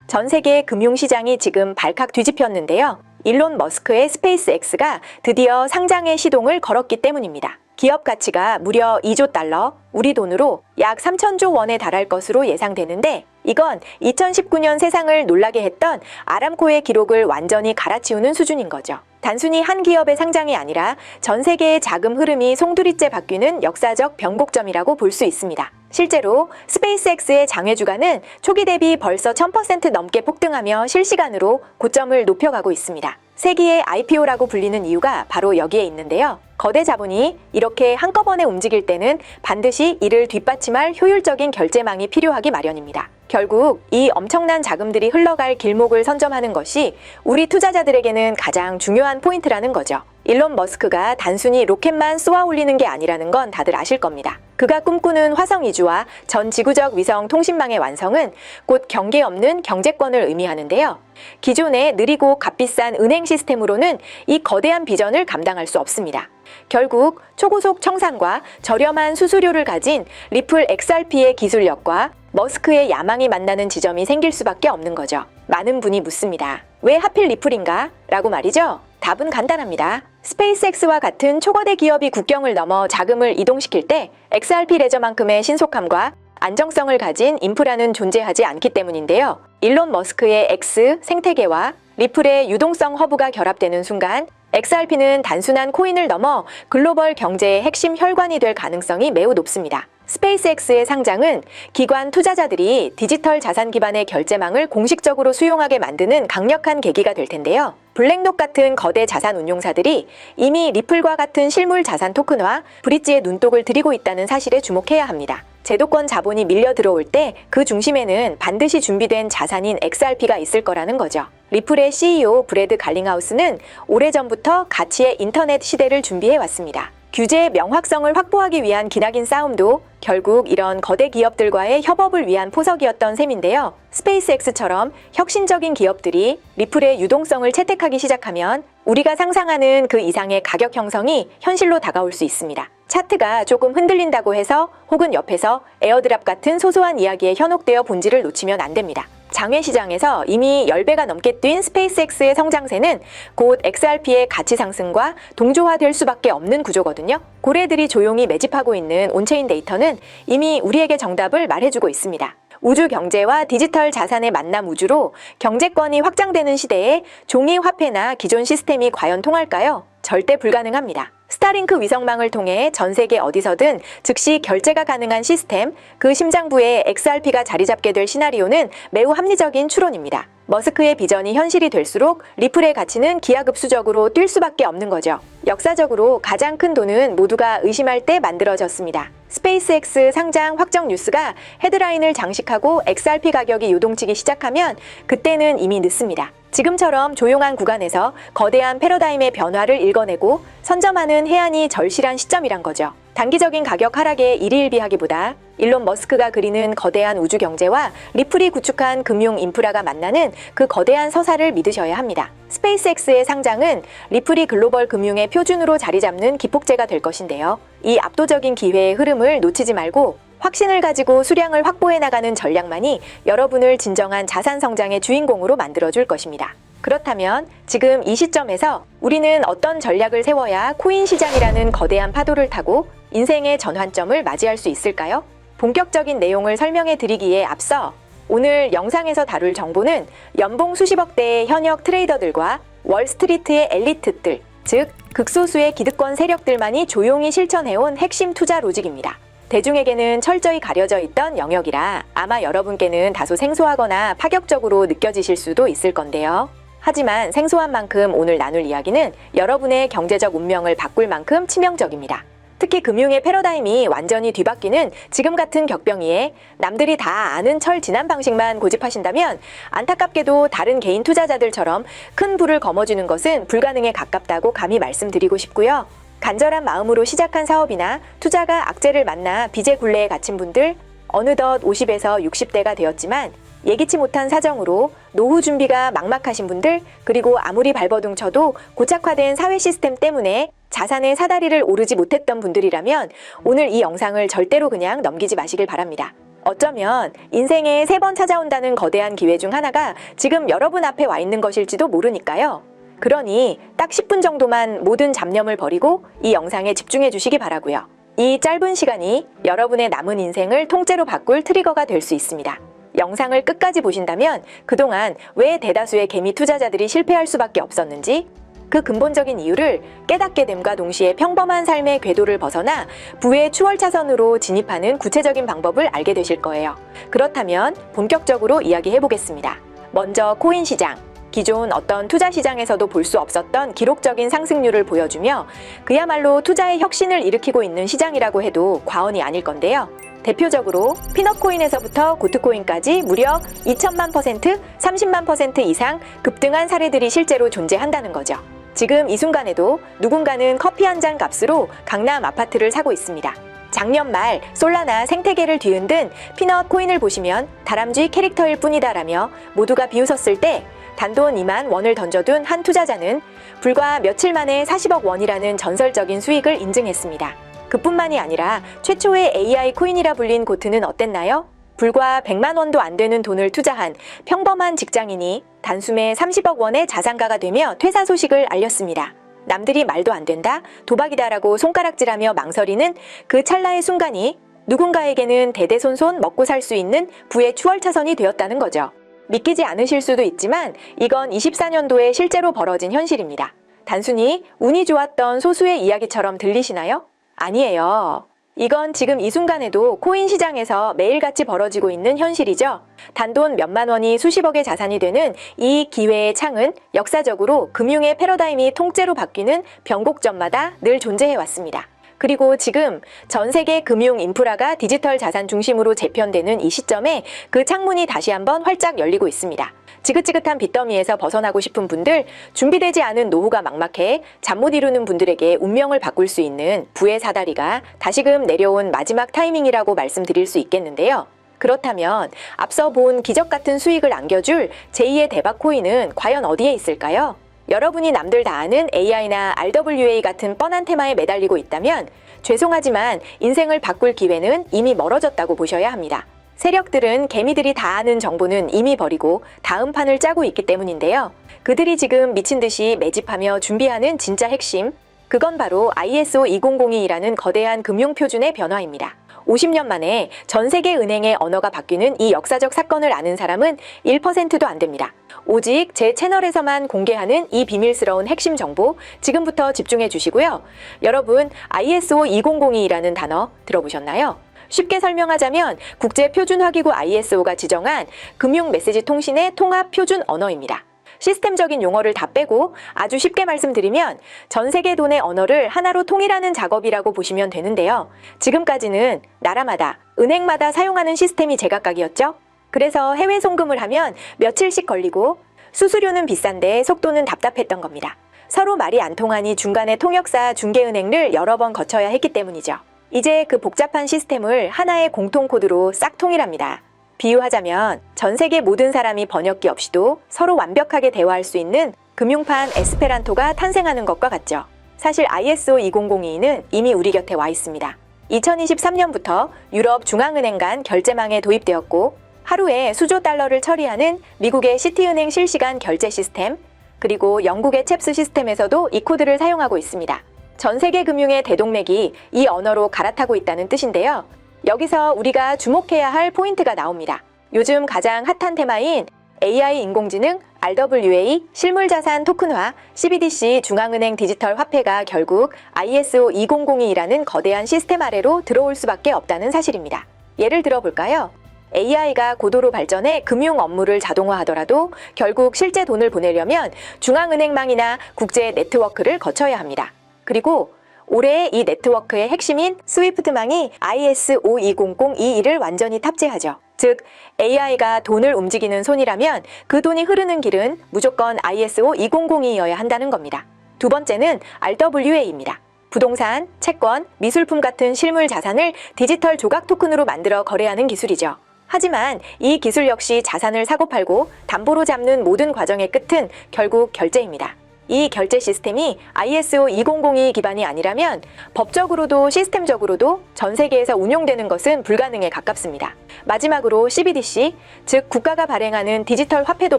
전 세계 금융시장이 지금 발칵 뒤집혔는데요. 일론 머스크의 스페이스X가 드디어 상장의 시동을 걸었기 때문입니다. 기업 가치가 무려 2조 달러, 우리 돈으로 약 3천조 원에 달할 것으로 예상되는데, 이건 2019년 세상을 놀라게 했던 아람코의 기록을 완전히 갈아치우는 수준인 거죠. 단순히 한 기업의 상장이 아니라 전 세계의 자금 흐름이 송두리째 바뀌는 역사적 변곡점이라고 볼 수 있습니다. 실제로 스페이스X의 장외 주가는 초기 대비 벌써 1000% 넘게 폭등하며 실시간으로 고점을 높여가고 있습니다. 세기의 IPO라고 불리는 이유가 바로 여기에 있는데요. 거대 자본이 이렇게 한꺼번에 움직일 때는 반드시 이를 뒷받침할 효율적인 결제망이 필요하기 마련입니다. 결국 이 엄청난 자금들이 흘러갈 길목을 선점하는 것이 우리 투자자들에게는 가장 중요한 포인트라는 거죠. 일론 머스크가 단순히 로켓만 쏘아 올리는 게 아니라는 건 다들 아실 겁니다. 그가 꿈꾸는 화성 이주와 전 지구적 위성 통신망의 완성은 곧 경계 없는 경제권을 의미하는데요. 기존의 느리고 값비싼 은행 시스템으로는 이 거대한 비전을 감당할 수 없습니다. 결국 초고속 청산과 저렴한 수수료를 가진 리플 XRP의 기술력과 머스크의 야망이 만나는 지점이 생길 수밖에 없는 거죠. 많은 분이 묻습니다. 왜 하필 리플인가? 라고 말이죠. 답은 간단합니다. 스페이스X와 같은 초거대 기업이 국경을 넘어 자금을 이동시킬 때 XRP 레저만큼의 신속함과 안정성을 가진 인프라는 존재하지 않기 때문인데요. 일론 머스크의 X 생태계와 리플의 유동성 허브가 결합되는 순간 XRP는 단순한 코인을 넘어 글로벌 경제의 핵심 혈관이 될 가능성이 매우 높습니다. 스페이스X의 상장은 기관 투자자들이 디지털 자산 기반의 결제망을 공식적으로 수용하게 만드는 강력한 계기가 될 텐데요. 블랙록 같은 거대 자산 운용사들이 이미 리플과 같은 실물 자산 토큰화, 브릿지에 눈독을 들이고 있다는 사실에 주목해야 합니다. 제도권 자본이 밀려 들어올 때 그 중심에는 반드시 준비된 자산인 XRP가 있을 거라는 거죠. 리플의 CEO 브래드 갈링하우스는 오래전부터 가치의 인터넷 시대를 준비해 왔습니다. 규제의 명확성을 확보하기 위한 기나긴 싸움도 결국 이런 거대 기업들과의 협업을 위한 포석이었던 셈인데요. 스페이스X처럼 혁신적인 기업들이 리플의 유동성을 채택하기 시작하면 우리가 상상하는 그 이상의 가격 형성이 현실로 다가올 수 있습니다. 차트가 조금 흔들린다고 해서 혹은 옆에서 에어드랍 같은 소소한 이야기에 현혹되어 본질을 놓치면 안 됩니다. 장외 시장에서 이미 10배가 넘게 뛴 스페이스X의 성장세는 곧 XRP의 가치 상승과 동조화될 수밖에 없는 구조거든요. 고래들이 조용히 매집하고 있는 온체인 데이터는 이미 우리에게 정답을 말해주고 있습니다. 우주 경제와 디지털 자산의 만남 우주로 경제권이 확장되는 시대에 종이 화폐나 기존 시스템이 과연 통할까요? 절대 불가능합니다. 스타링크 위성망을 통해 전 세계 어디서든 즉시 결제가 가능한 시스템, 그 심장부에 XRP가 자리 잡게 될 시나리오는 매우 합리적인 추론입니다. 머스크의 비전이 현실이 될수록 리플의 가치는 기하급수적으로 뛸 수밖에 없는 거죠. 역사적으로 가장 큰 돈은 모두가 의심할 때 만들어졌습니다. 스페이스X 상장 확정 뉴스가 헤드라인을 장식하고 XRP 가격이 요동치기 시작하면 그때는 이미 늦습니다. 지금처럼 조용한 구간에서 거대한 패러다임의 변화를 읽어내고 선점하는 해안이 절실한 시점이란 거죠. 단기적인 가격 하락에 일희일비하기보다 일론 머스크가 그리는 거대한 우주 경제와 리플이 구축한 금융 인프라가 만나는 그 거대한 서사를 믿으셔야 합니다. 스페이스X의 상장은 리플이 글로벌 금융의 표준으로 자리 잡는 기폭제가 될 것인데요. 이 압도적인 기회의 흐름을 놓치지 말고 확신을 가지고 수량을 확보해 나가는 전략만이 여러분을 진정한 자산 성장의 주인공으로 만들어줄 것입니다. 그렇다면 지금 이 시점에서 우리는 어떤 전략을 세워야 코인 시장이라는 거대한 파도를 타고 인생의 전환점을 맞이할 수 있을까요? 본격적인 내용을 설명해 드리기에 앞서 오늘 영상에서 다룰 정보는 연봉 수십억 대의 현역 트레이더들과 월스트리트의 엘리트들, 즉 극소수의 기득권 세력들만이 조용히 실천해온 핵심 투자 로직입니다. 대중에게는 철저히 가려져 있던 영역이라 아마 여러분께는 다소 생소하거나 파격적으로 느껴지실 수도 있을 건데요. 하지만 생소한 만큼 오늘 나눌 이야기는 여러분의 경제적 운명을 바꿀 만큼 치명적입니다. 특히 금융의 패러다임이 완전히 뒤바뀌는 지금 같은 격변기에 남들이 다 아는 철 지난 방식만 고집하신다면 안타깝게도 다른 개인 투자자들처럼 큰 부를 거머쥐는 것은 불가능에 가깝다고 감히 말씀드리고 싶고요. 간절한 마음으로 시작한 사업이나 투자가 악재를 만나 빚의 굴레에 갇힌 분들, 어느덧 50에서 60대가 되었지만 예기치 못한 사정으로 노후 준비가 막막하신 분들, 그리고 아무리 발버둥 쳐도 고착화된 사회 시스템 때문에 자산의 사다리를 오르지 못했던 분들이라면 오늘 이 영상을 절대로 그냥 넘기지 마시길 바랍니다. 어쩌면 인생에 3번 찾아온다는 거대한 기회 중 하나가 지금 여러분 앞에 와 있는 것일지도 모르니까요. 그러니 딱 10분 정도만 모든 잡념을 버리고 이 영상에 집중해 주시기 바라고요. 이 짧은 시간이 여러분의 남은 인생을 통째로 바꿀 트리거가 될 수 있습니다. 영상을 끝까지 보신다면 그동안 왜 대다수의 개미 투자자들이 실패할 수밖에 없었는지, 그 근본적인 이유를 깨닫게 됨과 동시에 평범한 삶의 궤도를 벗어나 부의 추월차선으로 진입하는 구체적인 방법을 알게 되실 거예요. 그렇다면 본격적으로 이야기해 보겠습니다. 먼저 코인 시장. 기존 어떤 투자 시장에서도 볼 수 없었던 기록적인 상승률을 보여주며 그야말로 투자의 혁신을 일으키고 있는 시장이라고 해도 과언이 아닐 건데요. 대표적으로 피넛코인에서부터 고트코인까지 무려 2천만 %, 30만 % 이상 급등한 사례들이 실제로 존재한다는 거죠. 지금 이 순간에도 누군가는 커피 한 잔 값으로 강남 아파트를 사고 있습니다. 작년 말 솔라나 생태계를 뒤흔든 피넛 코인을 보시면 다람쥐 캐릭터일 뿐이다라며 모두가 비웃었을 때 단돈 2만 원을 던져둔 한 투자자는 불과 며칠 만에 40억 원이라는 전설적인 수익을 인증했습니다. 그뿐만이 아니라 최초의 AI 코인이라 불린 고트는 어땠나요? 불과 100만 원도 안 되는 돈을 투자한 평범한 직장인이 단숨에 30억 원의 자산가가 되며 퇴사 소식을 알렸습니다. 남들이 말도 안 된다, 도박이다라고 손가락질하며 망설이는 그 찰나의 순간이 누군가에게는 대대손손 먹고 살 수 있는 부의 추월차선이 되었다는 거죠. 믿기지 않으실 수도 있지만 이건 24년도에 실제로 벌어진 현실입니다. 단순히 운이 좋았던 소수의 이야기처럼 들리시나요? 아니에요. 이건 지금 이 순간에도 코인 시장에서 매일같이 벌어지고 있는 현실이죠. 단돈 몇만 원이 수십억의 자산이 되는 이 기회의 창은 역사적으로 금융의 패러다임이 통째로 바뀌는 변곡점마다 늘 존재해왔습니다. 그리고 지금 전 세계 금융 인프라가 디지털 자산 중심으로 재편되는 이 시점에 그 창문이 다시 한번 활짝 열리고 있습니다. 지긋지긋한 빚더미에서 벗어나고 싶은 분들, 준비되지 않은 노후가 막막해 잠 못 이루는 분들에게 운명을 바꿀 수 있는 부의 사다리가 다시금 내려온 마지막 타이밍이라고 말씀드릴 수 있겠는데요. 그렇다면 앞서 본 기적 같은 수익을 안겨줄 제2의 대박 코인은 과연 어디에 있을까요? 여러분이 남들 다 아는 AI나 RWA 같은 뻔한 테마에 매달리고 있다면 죄송하지만 인생을 바꿀 기회는 이미 멀어졌다고 보셔야 합니다. 세력들은 개미들이 다 아는 정보는 이미 버리고 다음 판을 짜고 있기 때문인데요. 그들이 지금 미친 듯이 매집하며 준비하는 진짜 핵심, 그건 바로 ISO 2002라는 거대한 금융표준의 변화입니다. 50년 만에 전 세계 은행의 언어가 바뀌는 이 역사적 사건을 아는 사람은 1%도 안 됩니다. 오직 제 채널에서만 공개하는 이 비밀스러운 핵심 정보 지금부터 집중해 주시고요. 여러분, ISO 2002라는 단어 들어보셨나요? 쉽게 설명하자면 국제표준화기구 ISO가 지정한 금융 메시지 통신의 통합 표준 언어입니다. 시스템적인 용어를 다 빼고 아주 쉽게 말씀드리면 전 세계 돈의 언어를 하나로 통일하는 작업이라고 보시면 되는데요. 지금까지는 나라마다, 은행마다 사용하는 시스템이 제각각이었죠. 그래서 해외 송금을 하면 며칠씩 걸리고 수수료는 비싼데 속도는 답답했던 겁니다. 서로 말이 안 통하니 중간에 통역사, 중개은행을 여러 번 거쳐야 했기 때문이죠. 이제 그 복잡한 시스템을 하나의 공통 코드로 싹 통일합니다. 비유하자면 전 세계 모든 사람이 번역기 없이도 서로 완벽하게 대화할 수 있는 금융판 에스페란토가 탄생하는 것과 같죠. 사실 ISO 2002는 이미 우리 곁에 와 있습니다. 2023년부터 유럽 중앙은행 간 결제망에 도입되었고 하루에 수조 달러를 처리하는 미국의 시티은행 실시간 결제 시스템, 그리고 영국의 챕스 시스템에서도 이 코드를 사용하고 있습니다. 전 세계 금융의 대동맥이 이 언어로 갈아타고 있다는 뜻인데요. 여기서 우리가 주목해야 할 포인트가 나옵니다. 요즘 가장 핫한 테마인 AI 인공지능, RWA, 실물자산 토큰화, CBDC 중앙은행 디지털 화폐가 결국 ISO 2002라는 거대한 시스템 아래로 들어올 수밖에 없다는 사실입니다. 예를 들어볼까요? AI가 고도로 발전해 금융 업무를 자동화하더라도 결국 실제 돈을 보내려면 중앙은행망이나 국제 네트워크를 거쳐야 합니다. 그리고 올해 이 네트워크의 핵심인 스위프트망이 ISO 20022를 완전히 탑재하죠. 즉, AI가 돈을 움직이는 손이라면 그 돈이 흐르는 길은 무조건 ISO 2002여야 한다는 겁니다. 두 번째는 RWA입니다. 부동산, 채권, 미술품 같은 실물 자산을 디지털 조각 토큰으로 만들어 거래하는 기술이죠. 하지만 이 기술 역시 자산을 사고팔고 담보로 잡는 모든 과정의 끝은 결국 결제입니다. 이 결제 시스템이 ISO 2002 기반이 아니라면 법적으로도 시스템적으로도 전 세계에서 운용되는 것은 불가능에 가깝습니다. 마지막으로 CBDC, 즉 국가가 발행하는 디지털 화폐도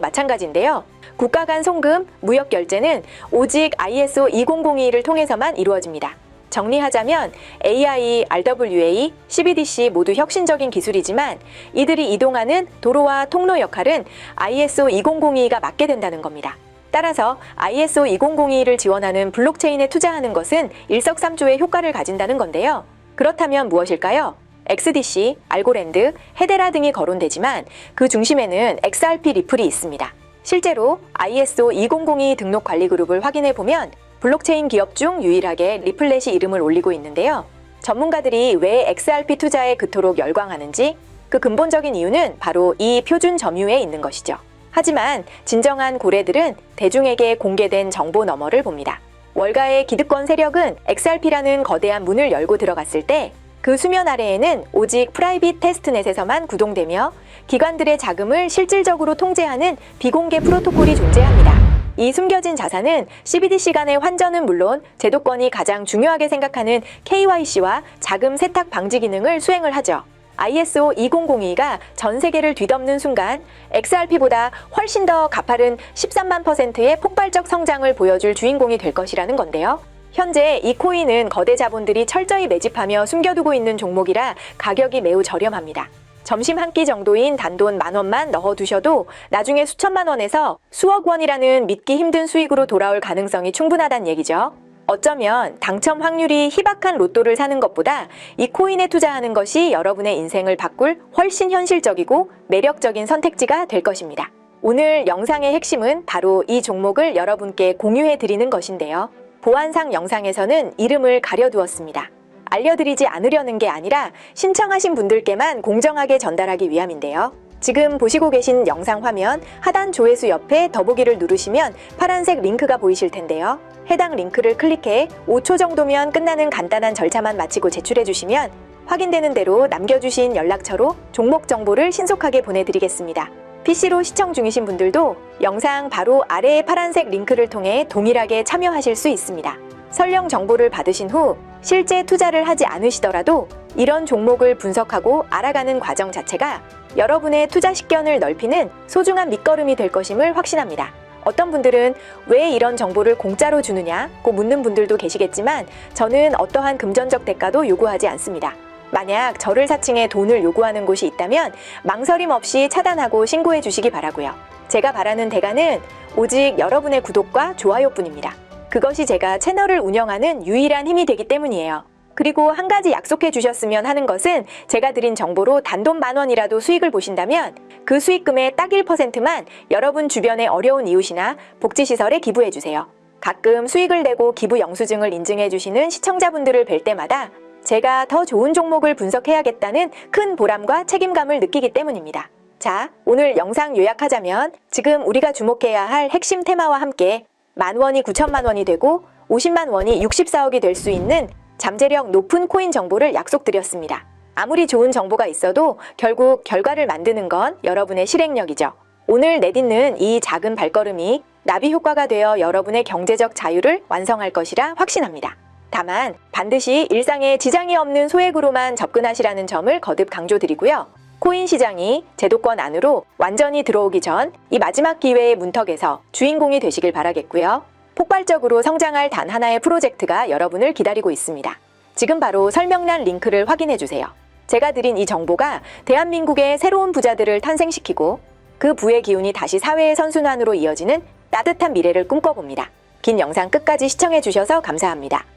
마찬가지인데요. 국가 간 송금, 무역 결제는 오직 ISO 2002를 통해서만 이루어집니다. 정리하자면 AI, RWA, CBDC 모두 혁신적인 기술이지만 이들이 이동하는 도로와 통로 역할은 ISO 2002가 맡게 된다는 겁니다. 따라서 ISO 2002를 지원하는 블록체인에 투자하는 것은 일석삼조의 효과를 가진다는 건데요. 그렇다면 무엇일까요? XDC, 알고랜드, 헤데라 등이 거론되지만 그 중심에는 XRP 리플이 있습니다. 실제로 ISO 2002 등록 관리 그룹을 확인해 보면 블록체인 기업 중 유일하게 리플렛이 이름을 올리고 있는데요. 전문가들이 왜 XRP 투자에 그토록 열광하는지 그 근본적인 이유는 바로 이 표준 점유에 있는 것이죠. 하지만 진정한 고래들은 대중에게 공개된 정보 너머를 봅니다. 월가의 기득권 세력은 XRP라는 거대한 문을 열고 들어갔을 때 그 수면 아래에는 오직 프라이빗 테스트넷에서만 구동되며 기관들의 자금을 실질적으로 통제하는 비공개 프로토콜이 존재합니다. 이 숨겨진 자산은 CBDC 간의 환전은 물론 제도권이 가장 중요하게 생각하는 KYC와 자금 세탁 방지 기능을 수행을 하죠. ISO 2002가 전 세계를 뒤덮는 순간 XRP보다 훨씬 더 가파른 13만 %의 폭발적 성장을 보여줄 주인공이 될 것이라는 건데요. 현재 이 코인은 거대 자본들이 철저히 매집하며 숨겨두고 있는 종목이라 가격이 매우 저렴합니다. 점심 한 끼 정도인 단돈 10,000원만 넣어두셔도 나중에 수천만 원에서 수억 원이라는 믿기 힘든 수익으로 돌아올 가능성이 충분하다는 얘기죠. 어쩌면 당첨 확률이 희박한 로또를 사는 것보다 이 코인에 투자하는 것이 여러분의 인생을 바꿀 훨씬 현실적이고 매력적인 선택지가 될 것입니다. 오늘 영상의 핵심은 바로 이 종목을 여러분께 공유해 드리는 것인데요. 보안상 영상에서는 이름을 가려두었습니다. 알려드리지 않으려는 게 아니라 신청하신 분들께만 공정하게 전달하기 위함인데요. 지금 보시고 계신 영상 화면 하단 조회수 옆에 더보기를 누르시면 파란색 링크가 보이실 텐데요. 해당 링크를 클릭해 5초 정도면 끝나는 간단한 절차만 마치고 제출해 주시면 확인되는 대로 남겨주신 연락처로 종목 정보를 신속하게 보내드리겠습니다. PC로 시청 중이신 분들도 영상 바로 아래의 파란색 링크를 통해 동일하게 참여하실 수 있습니다. 설령 정보를 받으신 후 실제 투자를 하지 않으시더라도 이런 종목을 분석하고 알아가는 과정 자체가 여러분의 투자 식견을 넓히는 소중한 밑거름이 될 것임을 확신합니다. 어떤 분들은 왜 이런 정보를 공짜로 주느냐고 묻는 분들도 계시겠지만 저는 어떠한 금전적 대가도 요구하지 않습니다. 만약 저를 사칭해 돈을 요구하는 곳이 있다면 망설임 없이 차단하고 신고해 주시기 바라고요. 제가 바라는 대가는 오직 여러분의 구독과 좋아요뿐입니다. 그것이 제가 채널을 운영하는 유일한 힘이 되기 때문이에요. 그리고 한 가지 약속해 주셨으면 하는 것은 제가 드린 정보로 단돈 10,000원이라도 수익을 보신다면 그 수익금의 딱 1%만 여러분 주변의 어려운 이웃이나 복지시설에 기부해 주세요. 가끔 수익을 내고 기부 영수증을 인증해 주시는 시청자분들을 뵐 때마다 제가 더 좋은 종목을 분석해야겠다는 큰 보람과 책임감을 느끼기 때문입니다. 자, 오늘 영상 요약하자면 지금 우리가 주목해야 할 핵심 테마와 함께 10,000원이 9,000만 원이 되고 50만 원이 64억이 될 수 있는 잠재력 높은 코인 정보를 약속드렸습니다. 아무리 좋은 정보가 있어도 결국 결과를 만드는 건 여러분의 실행력이죠. 오늘 내딛는 이 작은 발걸음이 나비 효과가 되어 여러분의 경제적 자유를 완성할 것이라 확신합니다. 다만 반드시 일상에 지장이 없는 소액으로만 접근하시라는 점을 거듭 강조드리고요. 코인 시장이 제도권 안으로 완전히 들어오기 전 이 마지막 기회의 문턱에서 주인공이 되시길 바라겠고요. 폭발적으로 성장할 단 하나의 프로젝트가 여러분을 기다리고 있습니다. 지금 바로 설명란 링크를 확인해 주세요. 제가 드린 이 정보가 대한민국의 새로운 부자들을 탄생시키고 그 부의 기운이 다시 사회의 선순환으로 이어지는 따뜻한 미래를 꿈꿔봅니다. 긴 영상 끝까지 시청해 주셔서 감사합니다.